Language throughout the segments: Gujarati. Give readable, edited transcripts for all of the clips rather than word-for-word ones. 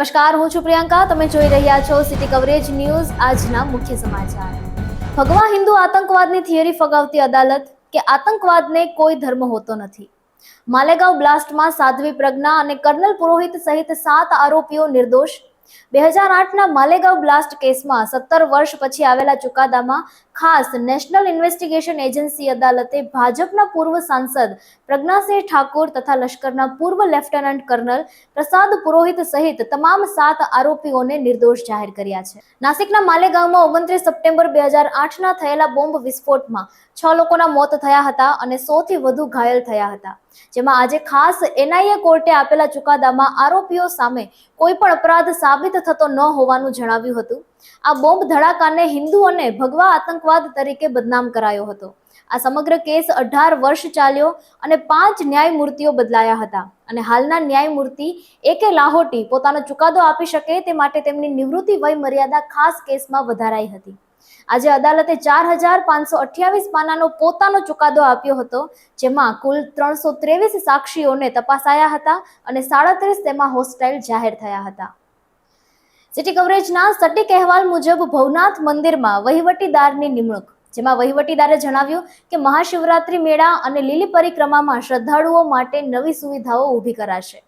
નમસ્કાર, હું છું પ્રિયંકા. તમે જોઈ રહ્યા છો સિટી કવરેજ ન્યૂઝ. આજના મુખ્ય સમાચાર. ભગવા હિન્દુ આતંકવાદની થિયરી ફગાવતી અદાલત કે આતંકવાદને કોઈ ધર્મ હોતો નથી. માલેગાંવ બ્લાસ્ટમાં સાધ્વી પ્રજ્ઞા અને કર્નલ પુરોહિત સહિત 7 આરોપીઓ નિર્દોષ. 2008ના માલેગાંવ બ્લાસ્ટ કેસમાં 17 વર્ષ પછી આવેલા ચુકાદામાં ખાસ નેશનલ ઇન્વેસ્ટિગેશન એજન્સી અદાલતે ભાજપના પૂર્વ સાંસદ પ્રજ્ઞાસિંહ ઠાકુર તથા લશ્કરના પૂર્વ લેફ્ટનન્ટ કર્નલ પ્રસાદ પુરોહિત સહિત તમામ 7 આરોપીઓને નિર્દોષ જાહેર કર્યા છે. નાસિકના માલેગાંવમાં 29 સપ્ટેમ્બર 2008ના થયેલા બોમ્બ વિસ્ફોટમાં 6 લોકોના મોત થયા હતા અને 100થી વધુ ઘાયલ થયા હતા. જેમાં આજે ખાસ એનઆઈએ કોર્ટે આપેલા ચુકાદામાં આરોપીઓ સામે કોઈ પણ અપરાધ સાબિત થતો ન હોવાનું જણાવ્યું હતું. આ બોમ્બ ધડાકાને હિન્દુ અને ભગવા આતંકવાદ તરીકે બદનામ કરાયો હતો. આ સમગ્ર કેસ 18 વર્ષ ચાલ્યો અને 5 ન્યાયમૂર્તિઓ બદલાયા હતા અને હાલના ન્યાયમૂર્તિ A.K. લાહોટી પોતાનો ચુકાદો આપી શકે તે માટે તેમની નિવૃત્તિ વય મર્યાદા ખાસ કેસમાં વધારાઈ હતી. આજે અદાલતે 4528 પાનાનો પોતાનો ચુકાદો આપ્યો હતો, જેમાં કુલ 323 સાક્ષીઓને તપાસાયા હતા અને 37 તેમાં હોસ્ટાઇલ જાહેર થયા હતા. સિટી કવરેજના સટીક અહેવાલ મુજબ ભવનાથ મંદિરમાં વહીવટીદારની નિમણૂક, જેમાં વહીવટીદારે જણાવ્યું કે મહાશિવરાત્રી મેળા અને લીલી પરિક્રમામાં શ્રદ્ધાળુઓ માટે નવી સુવિધાઓ ઊભી કરાશે.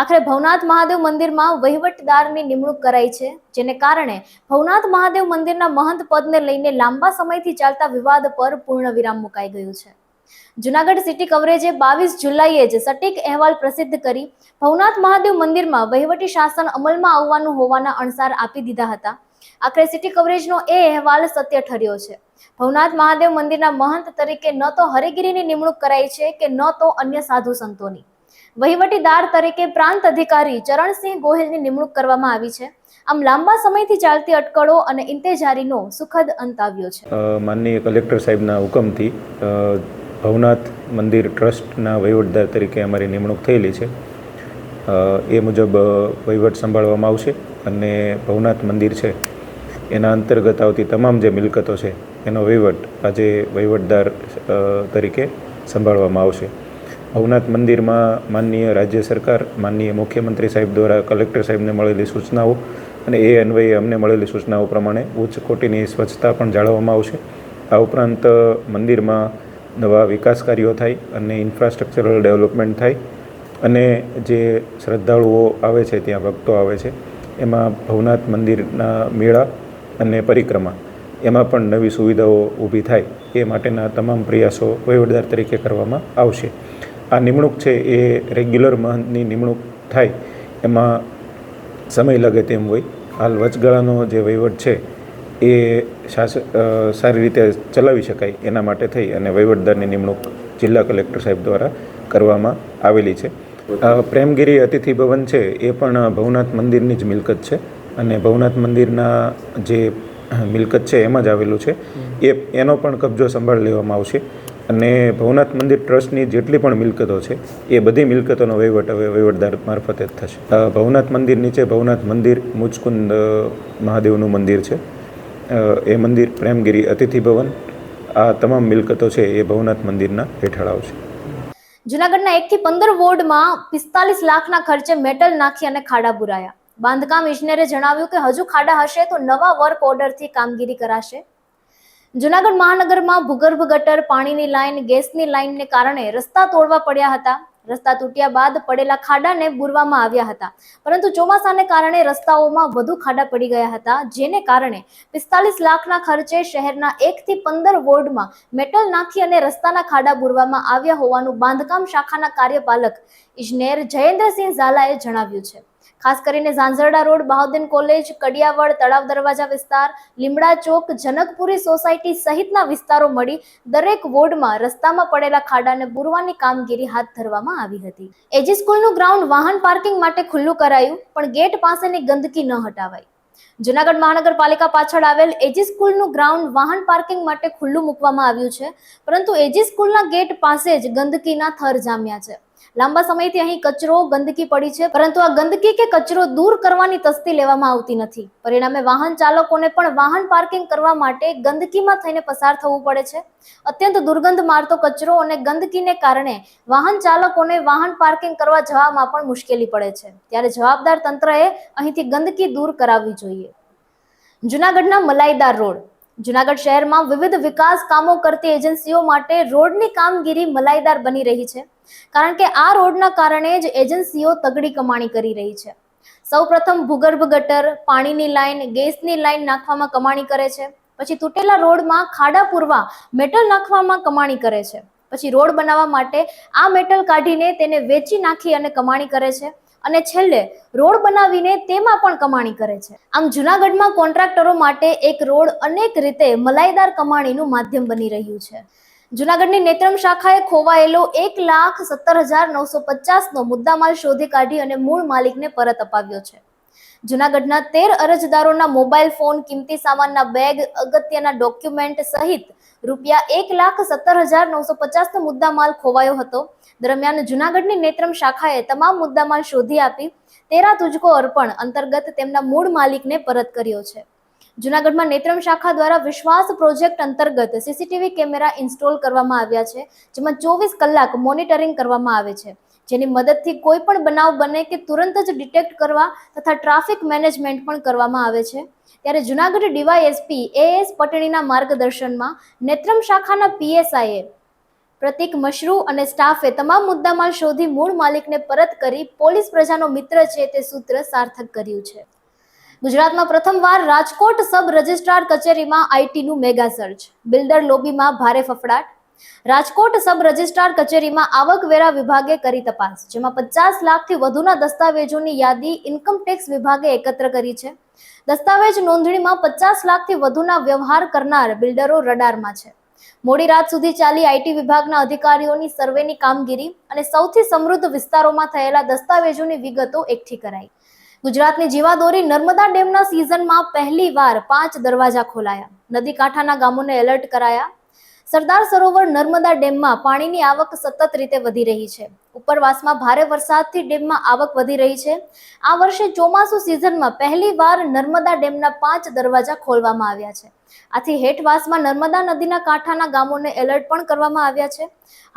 આખરે ભવનાથ મહાદેવ મંદિરમાં વહીવટદારની નિમણૂક કરાઈ છે, જેને કારણે ભવનાથ મહાદેવ મંદિરના મહંત પદને લઈને લાંબા સમયથી ચાલતા વિવાદ પર પૂર્ણ વિરામ મુકાઈ ગયું છે. જૂનાગઢ સિટી કવરેજે 22 જુલાઈએ જ સટીક અહેવાલ પ્રસિદ્ધ કરી ભવનાથ મહાદેવ મંદિરમાં વહીવટી શાસન અમલમાં આવવાનું હોવાના અણસાર આપી દીધા હતા. આખરે સિટી કવરેજનો એ અહેવાલ સત્ય ઠર્યો છે. ભવનાથ મહાદેવ મંદિરના મહંત તરીકે ન તો હરિગીરીની નિમણૂક કરાઈ છે કે ન તો અન્ય સાધુ સંતોની. વહીવટીદાર તરીકે પ્રાંત અધિકારી ચરણસિંહ ગોહિલની નિમણૂક કરવામાં આવી છે. આમ લાંબા સમયથી ચાલતી અટકળો અને ઇંતેજારીનો સુખદ અંત આવ્યો છે. માનનીય કલેક્ટર સાહેબના હુકમથી ભવનાથ મંદિર ટ્રસ્ટના વહીવટદાર તરીકે અમારી નિમણૂક થયેલી છે. એ મુજબ વહીવટ સંભાળવામાં આવશે અને ભવનાથ મંદિર છે એના અંતર્ગત આવતી તમામ જે મિલકતો છે એનો વહીવટ આજે વહીવટદાર તરીકે સંભાળવામાં આવશે. ભવનાથ મંદિરમાં માનનીય રાજ્ય સરકાર, માનનીય મુખ્યમંત્રી સાહેબ દ્વારા કલેક્ટર સાહેબને મળેલી સૂચનાઓ અને એ અન્વયે અમને મળેલી સૂચનાઓ પ્રમાણે ઉચ્ચ કોટીની સ્વચ્છતા પણ જાળવવામાં આવશે. આ ઉપરાંત મંદિરમાં નવા વિકાસ કાર્યો થાય અને ઇન્ફ્રાસ્ટ્રક્ચરલ ડેવલપમેન્ટ થાય અને જે શ્રદ્ધાળુઓ આવે છે, ત્યાં ભક્તો આવે છે, એમાં ભવનાથ મંદિરના મેળા અને પરિક્રમા એમાં પણ નવી સુવિધાઓ ઊભી થાય એ માટેના તમામ પ્રયાસો વહીવટદાર તરીકે કરવામાં આવશે. આ નિમણૂક છે એ રેગ્યુલર મહંતની નિમણૂક થાય એમાં સમય લાગે તેમ હોય. હાલ વચગાળાનો જે વહીવટ છે એ સારી રીતે ચલાવી શકાય એના માટે થઈ અને વહીવટદારની નિમણૂક જિલ્લા કલેક્ટર સાહેબ દ્વારા કરવામાં આવેલી છે. પ્રેમગીરી અતિથિ ભવન છે એ પણ ભવનાથ મંદિરની જ મિલકત છે અને ભવનાથ મંદિરના જે મિલકત છે એમાં જ આવેલું છે. એનો પણ કબજો સંભાળ લેવામાં આવશે અને ભવનાથ મંદિર ટ્રસ્ટની જેટલી પણ મિલકતો છે એ બધી મિલકતોનો વહીવટ હવે વહીવટદાર મારફતે જ થશે. ભવનાથ મંદિર નીચે ભવનાથ મંદિર મુચકુંદ મહાદેવનું મંદિર છે, એ મંદિર, પ્રેમગીરી અતિથિ ભવન, આ તમામ મિલકતો છે એ ભવનાથ મંદિરના હેઠળ આવશે. જૂનાગઢના 1 થી 15 વોર્ડમાં 45 લાખના ખર્ચે મેટલ નાખી અને ખાડા બુરાયા. બાંધકામ ઇજનેરે જણાવ્યું કે હજુ ખાડા હશે તો નવા વર્ક ઓર્ડરથી કામગીરી કરાશે. જૂનાગઢ મહાનગરમાં ભૂગર્ભ ગટર, પાણીની લાઈન, ગેસની લાઈનને કારણે રસ્તા તોડવા પડ્યા હતા. રસ્તા તૂટ્યા બાદ પડેલા ખાડાને બુરવામાં આવ્યા હતા, પરંતુ ચોમાસાને કારણે રસ્તાઓમાં વધુ ખાડા પડી ગયા હતા, જેને કારણે 45 લાખના ખર્ચે શહેરના 1 થી 15 વોર્ડમાં મેટલ નાખી અને રસ્તાના ખાડા બુરવામાં આવ્યા હોવાનું બાંધકામ શાખાના કાર્યપાલક ઇજનેર જયેન્દ્રસિંહ ઝાલાએ જણાવ્યું છે. ખાસ કરીને ઝાંઝરડા રોડ, બહાઉદ્દીન કોલેજ, કડિયાવડ, તળાવ દરવાજા વિસ્તાર, લીમડા ચોક, જનકપુરી સોસાયટી સહિતના વિસ્તારો મળી દરેક વોર્ડમાં રસ્તામાં પડેલા ખાડાને પૂરવાની કામગીરી હાથ ધરવામાં આવી હતી. એજી સ્કૂલનું ગ્રાઉન્ડ વાહન પાર્કિંગ માટે ખુલ્લું કરાયું, પણ ગેટ પાસેની ગંદકી ન હટાવાઈ. જૂનાગઢ મહાનગરપાલિકા પાછળ આવેલ એજી સ્કૂલનું ગ્રાઉન્ડ વાહન પાર્કિંગ માટે ખુલ્લું મૂકવામાં આવ્યું છે, પરંતુ એજી સ્કૂલના ગેટ પાસે જ ગંદકીના થર જામ્યા છે. લાંબા સમયથી અહીં કચરો ગંદકી પડી છે, પરંતુ આ ગંદકી કે કચરો દૂર કરવાની તસ્દી લેવામાં આવતી નથી. પરિણામે વાહન ચાલકોને પણ વાહન પાર્કિંગ કરવા માટે ગંદકીમાં થઈને પસાર થવું પડે છે. અત્યંત દુર્ગંધ મારતો કચરો અને ગંદકીને કારણે વાહન ચાલકોને વાહન પાર્કિંગ કરવા જવામાં પણ મુશ્કેલી પડે છે. ત્યારે જવાબદાર તંત્રએ અહીંથી ગંદકી દૂર કરાવવી જોઈએ. જૂનાગઢના મલાઈદાર રોડ. જૂનાગઢ શહેરમાં વિવિધ વિકાસ કામો કરતી એજન્સીઓ માટે રોડની કામગીરી મલાઈદાર બની રહી છે, કારણ કે આ રોડના કારણે જ એજન્સીઓ તગડી કમાણી કરી રહી છે. સૌપ્રથમ ભૂગર્ભ ગટર, પાણીની લાઈન, ગેસની લાઈન નાખવામાં કમાણી કરે છે. પછી તૂટેલા રોડમાં ખાડા પૂરવા મેટલ નાખવામાં કમાણી કરે છે. પછી રોડ બનાવવા માટે આ મેટલ કાઢીને તેને વેચી નાખી અને કમાણી કરે છે. અને છેલ્લે રોડ બનાવીને તેમાં પણ કમાણી કરે છે. આમ જૂનાગઢમાં કોન્ટ્રાક્ટરો માટે એક રોડ અનેક રીતે મલાઈદાર કમાણીનું માધ્યમ બની રહ્યું છે. જૂનાગઢની નેત્રમ શાખાએ ખોવાયેલો 1,70,950 નો મુદ્દામાલ શોધી કાઢી અને મૂળ માલિકને પરત અપાવ્યો છે. જૂનાગઢના 13 અરજદારોના મોબાઈલ ફોન, કિંમતી સામાનના બેગ, અગત્યના ડોક્યુમેન્ટ સહિત ₹1,70,950 નો મુદ્દામાલ ખોવાયો હતો. દરમિયાન જૂનાગઢની નેત્રમ શાખાએ તમામ મુદ્દામાલ શોધી આપી તેરા તુજકો અર્પણ અંતર્ગત તેમના મૂળ માલિકને પરત કર્યો છે. જૂનાગઢમાં નેત્રમ શાખા દ્વારા વિશ્વાસ પ્રોજેક્ટ અંતર્ગત સીસીટીવી કેમેરા ઇન્સ્ટોલ કરવામાં આવ્યા છે, જેમાં 24 કલાક મોનિટરિંગ કરવામાં આવે છે, જેની મદદથી કોઈ પણ બનાવ બને કે તુરંત જ ડિટેક્ટ કરવા તથા ટ્રાફિક મેનેજમેન્ટ પણ કરવામાં આવે છે. ત્યારે જૂનાગઢ ડીવાયએસપી AS પટણીના માર્ગદર્શનમાં નેત્રમ શાખાના PSI પ્રતિક મશરૂ અને સ્ટાફે તમામ મુદ્દામાલ શોધી મૂળ માલિકને પરત કરી પોલીસ પ્રજાનો મિત્ર છે તે સૂત્ર સાર્થક કર્યું છે. ગુજરાતમાં પ્રથમવાર રાજકોટ સબ રજિસ્ટ્રાર કચેરીમાં આઈટીનું મેગા સર્ચ. બિલ્ડર લોબીમાં ભારે ફફડાટ. રાજકોટ સબ રજિસ્ટ્રાર કચેરીમાં આવકવેરા વિભાગે કરી તપાસ, જેમાં 50 લાખથી વધુના દસ્તાવેજોની યાદી ઇન્કમટેક્સ વિભાગે એકત્ર કરી છે. દસ્તાવેજ નોંધણીમાં 50 લાખથી વધુના વ્યવહાર કરનાર બિલ્ડરો રડારમાં છે. મોડી રાત સુધી ચાલી આઈટી વિભાગના અધિકારીઓની સર્વેની કામગીરી અને સૌથી સમૃદ્ધ વિસ્તારોમાં થયેલા દસ્તાવેજોની વિગતો એકઠી કરાઈ. ગુજરાતની જીવાદોરી નર્મદા ડેમના સિઝનમાં પહેલીવાર 5 દરવાજા ખોલાયા. નદી કાંઠાના ગામોને એલર્ટ કરાયા. સરદાર સરોવર નર્મદા ડેમમાં પાણીની આવક સતત રીતે વધી રહી છે. ઉપરવાસમાં ભારે વરસાદથી ડેમમાં આવક વધી રહી છે. આ વર્ષે ચોમાસુ સિઝનમાં પહેલીવાર નર્મદા ડેમના 5 દરવાજા ખોલવામાં આવ્યા છે. આથી હેઠવાસમાં નર્મદા નદીના કાંઠાના ગામોને એલર્ટ પણ કરવામાં આવ્યા છે.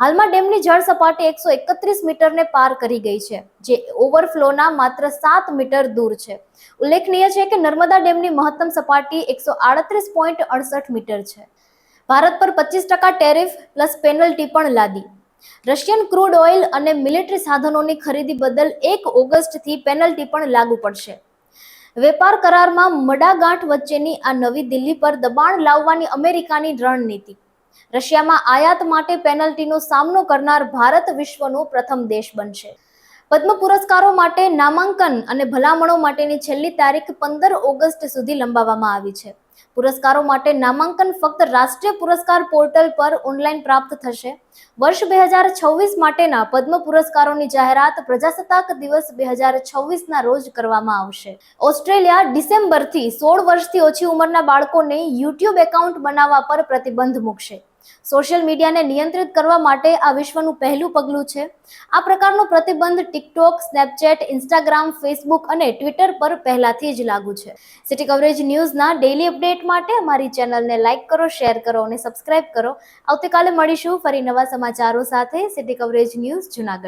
હાલમાં ડેમની જળ સપાટી 131 મીટરને પાર કરી ગઈ છે, જે ઓવરફ્લોના માત્ર 7 મીટર દૂર છે. ઉલ્લેખનીય છે કે નર્મદા ડેમની મહત્તમ સપાટી 138.68 મીટર છે. ભારત પર 25% ટેરિફ પ્લસ પેનલ્ટી પણ લાદી. રશિયન ક્રૂડ ઓઇલ અને મિલિટરી સાધનોની ખરીદી બદલ 1 ઓગસ્ટથી પેનલ્ટી પણ લાગુ પડશે. વેપાર કરારમાં મડાગાંઠ વચ્ચેની આ નવી દિલ્હી પર દબાણ લાવવાની અમેરિકાની રણનીતિ. રશિયામાં આયાત માટે પેનલ્ટીનો સામનો કરનાર ભારત વિશ્વનો પ્રથમ દેશ બનશે. પદ્મ પુરસ્કારો માટે નામાંકન અને ભલામણો માટેની છેલ્લી તારીખ 15 ઓગસ્ટ સુધી લંબાવવામાં આવી છે. પુરસ્કારો માટે નામાંકન ફક્ત રાષ્ટ્રીય પુરસ્કાર પોર્ટલ પર ઓનલાઈન પ્રાપ્ત થશે. વર્ષ 2026 માટેના પદ્મ પુરસ્કારોની જાહેરાત પ્રજાસત્તાક દિવસ 2026ના રોજ કરવામાં આવશે. ઓસ્ટ્રેલિયા ડિસેમ્બરથી 16 વર્ષથી ઓછી ઉંમરના બાળકોને યુટ્યુબ એકાઉન્ટ બનાવવા પર પ્રતિબંધ મૂકશે. સોશિયલ મીડિયાને નિયંત્રિત કરવા માટે આ વિશ્વનું પહેલું પગલું છે. આ પ્રકારનો પ્રતિબંધ ટિકટોક, સ્નેપચેટ, ઇન્સ્ટાગ્રામ, ફેસબુક અને ટ્વિટર પર પહેલાથી જ લાગુ છે. સિટી કવરેજ ન્યૂઝના ડેઇલી અપડેટ માટે અમારી ચેનલને લાઇક કરો, શેર કરો અને સબસ્ક્રાઇબ કરો. આવતીકાલે મળીશું ફરી નવા સમાચારો સાથે. City coverage news Junagadh.